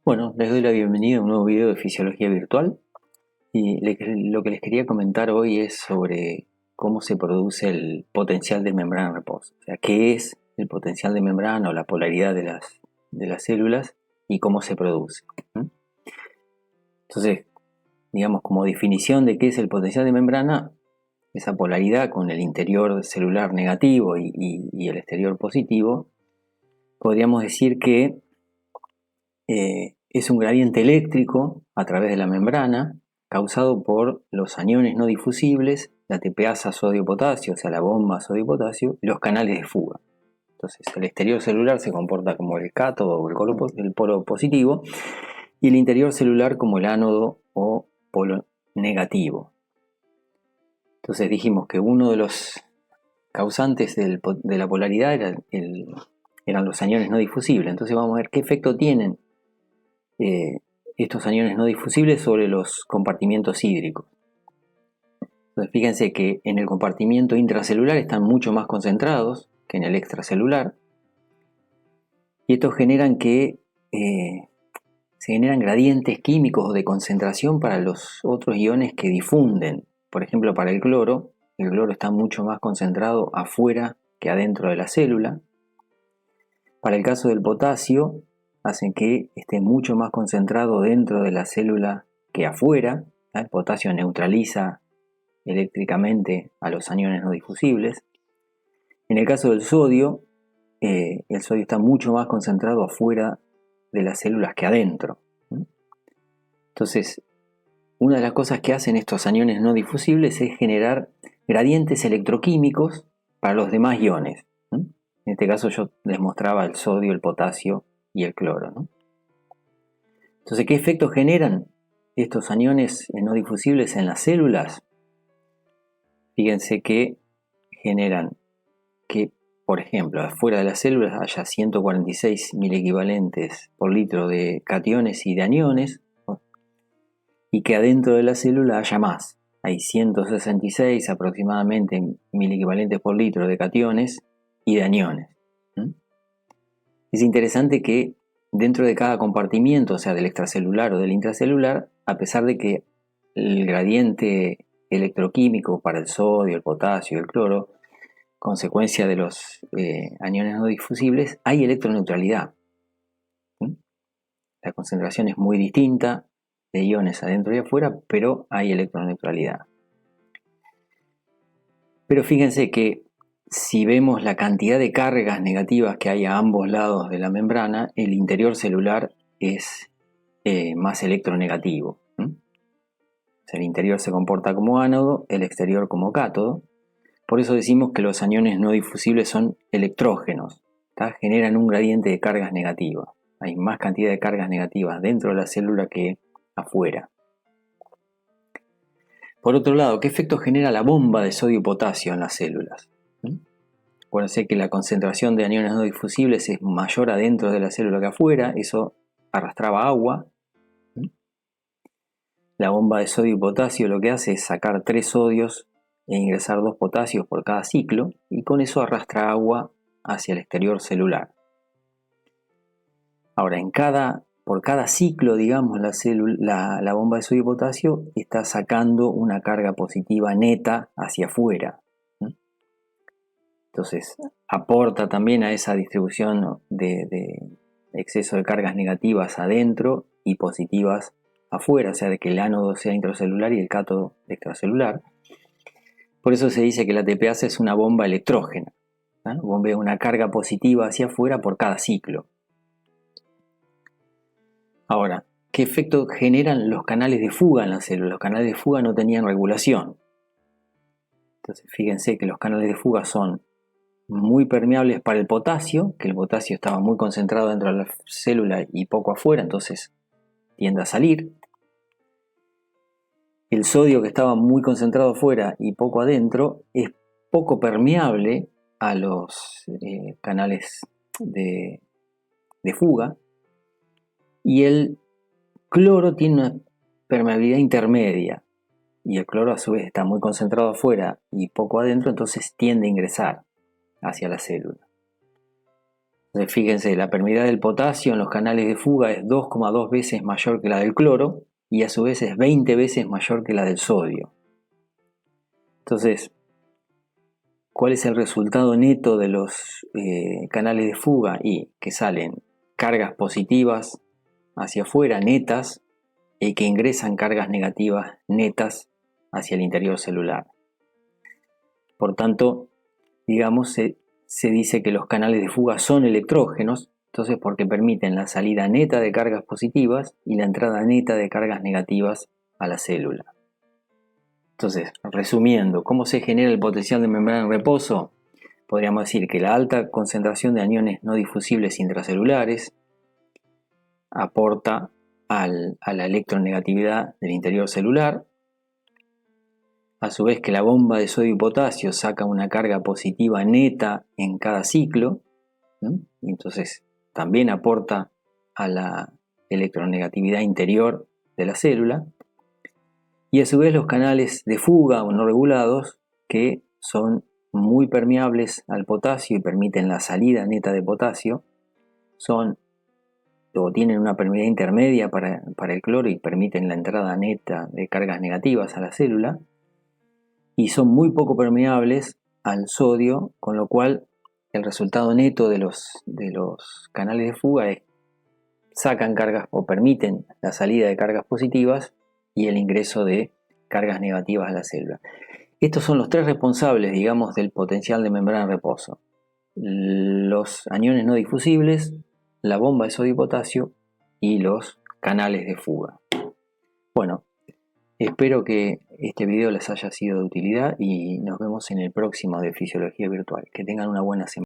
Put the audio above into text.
Bueno, les doy la bienvenida a un nuevo video de Fisiología Virtual y lo que les quería comentar hoy es sobre cómo se produce el potencial de membrana en reposo. O sea, qué es el potencial de membrana o la polaridad de las células y cómo se produce. Entonces, digamos, como definición de qué es el potencial de membrana, esa polaridad con el interior celular negativo y el exterior positivo, podríamos decir que es un gradiente eléctrico a través de la membrana causado por los aniones no difusibles, la TPasa sodio-potasio, o sea, la bomba sodio-potasio, y los canales de fuga. Entonces, el exterior celular se comporta como el cátodo o el polo positivo, y el interior celular como el ánodo o polo negativo. Entonces dijimos que uno de los causantes de la polaridad eran los aniones no difusibles. Entonces vamos a ver qué efecto tienen estos aniones no difusibles sobre los compartimientos hídricos. Entonces, fíjense que en el compartimiento intracelular están mucho más concentrados que en el extracelular, y estos generan que se generan gradientes químicos de concentración para los otros iones que difunden. Por ejemplo, para el cloro está mucho más concentrado afuera que adentro de la célula. Para el caso del potasio, hacen que esté mucho más concentrado dentro de la célula que afuera. El potasio neutraliza eléctricamente a los aniones no difusibles. En el caso del sodio, el sodio está mucho más concentrado afuera de las células que adentro. Entonces, una de las cosas que hacen estos aniones no difusibles es generar gradientes electroquímicos para los demás iones. En este caso yo les mostraba el sodio, el potasio y el cloro. Entonces, ¿qué efectos generan estos aniones no difusibles en las células? Fíjense que generan que, por ejemplo, afuera de las células haya 146 milequivalentes por litro de cationes y de aniones, ¿no? Y que adentro de la célula haya más. Hay 166 aproximadamente milequivalentes por litro de cationes y de aniones. Es interesante que dentro de cada compartimiento, o sea, del extracelular o del intracelular, a pesar de que el gradiente electroquímico para el sodio, el potasio y el cloro, consecuencia de los aniones no difusibles, hay electroneutralidad. La concentración es muy distinta de iones adentro y afuera, pero hay electroneutralidad. Pero fíjense que si vemos la cantidad de cargas negativas que hay a ambos lados de la membrana, el interior celular es más electronegativo. O sea, el interior se comporta como ánodo, el exterior como cátodo. Por eso decimos que los aniones no difusibles son electrógenos, generan un gradiente de cargas negativas. Hay más cantidad de cargas negativas dentro de la célula que afuera. Por otro lado, ¿qué efecto genera la bomba de sodio-potasio en las células? Acuérdense que la concentración de aniones no difusibles es mayor adentro de la célula que afuera, eso arrastraba agua. La bomba de sodio y potasio lo que hace es sacar 3 sodios e ingresar 2 potasios por cada ciclo, y con eso arrastra agua hacia el exterior celular. Ahora, por cada ciclo, digamos, la bomba de sodio y potasio está sacando una carga positiva neta hacia afuera. Entonces, aporta también a esa distribución de exceso de cargas negativas adentro y positivas afuera, o sea, de que el ánodo sea intracelular y el cátodo extracelular. Por eso se dice que la TPasa es una bomba electrógena, ¿no? Bombea una carga positiva hacia afuera por cada ciclo. Ahora, ¿qué efecto generan los canales de fuga en la célula? Los canales de fuga no tenían regulación. Entonces, fíjense que los canales de fuga son muy permeables para el potasio, que el potasio estaba muy concentrado dentro de la célula y poco afuera, entonces tiende a salir. El sodio, que estaba muy concentrado afuera y poco adentro, es poco permeable a los canales de fuga. Y el cloro tiene una permeabilidad intermedia, y el cloro a su vez está muy concentrado afuera y poco adentro, entonces tiende a ingresar hacia la célula. Entonces, fíjense, la permeabilidad del potasio en los canales de fuga es 2,2 veces mayor que la del cloro y a su vez es 20 veces mayor que la del sodio. Entonces, ¿cuál es el resultado neto de los canales de fuga? Y que salen cargas positivas hacia afuera, netas, y que ingresan cargas negativas netas hacia el interior celular. Por tanto, digamos, se dice que los canales de fuga son electrógenos, entonces porque permiten la salida neta de cargas positivas y la entrada neta de cargas negativas a la célula. Entonces, resumiendo, ¿cómo se genera el potencial de membrana en reposo? Podríamos decir que la alta concentración de aniones no difusibles intracelulares aporta a la electronegatividad del interior celular, a su vez que la bomba de sodio y potasio saca una carga positiva neta en cada ciclo, ¿no? Y entonces también aporta a la electronegatividad interior de la célula, y a su vez los canales de fuga o no regulados, que son muy permeables al potasio y permiten la salida neta de potasio, tienen una permeabilidad intermedia para el cloro y permiten la entrada neta de cargas negativas a la célula, y son muy poco permeables al sodio, con lo cual el resultado neto de los canales de fuga es sacan cargas o permiten la salida de cargas positivas y el ingreso de cargas negativas a la célula. Estos son los tres responsables, digamos, del potencial de membrana en reposo: los aniones no difusibles, la bomba de sodio y potasio y los canales de fuga. Bueno, espero que este video les haya sido de utilidad y nos vemos en el próximo de Fisiología Virtual. Que tengan una buena semana.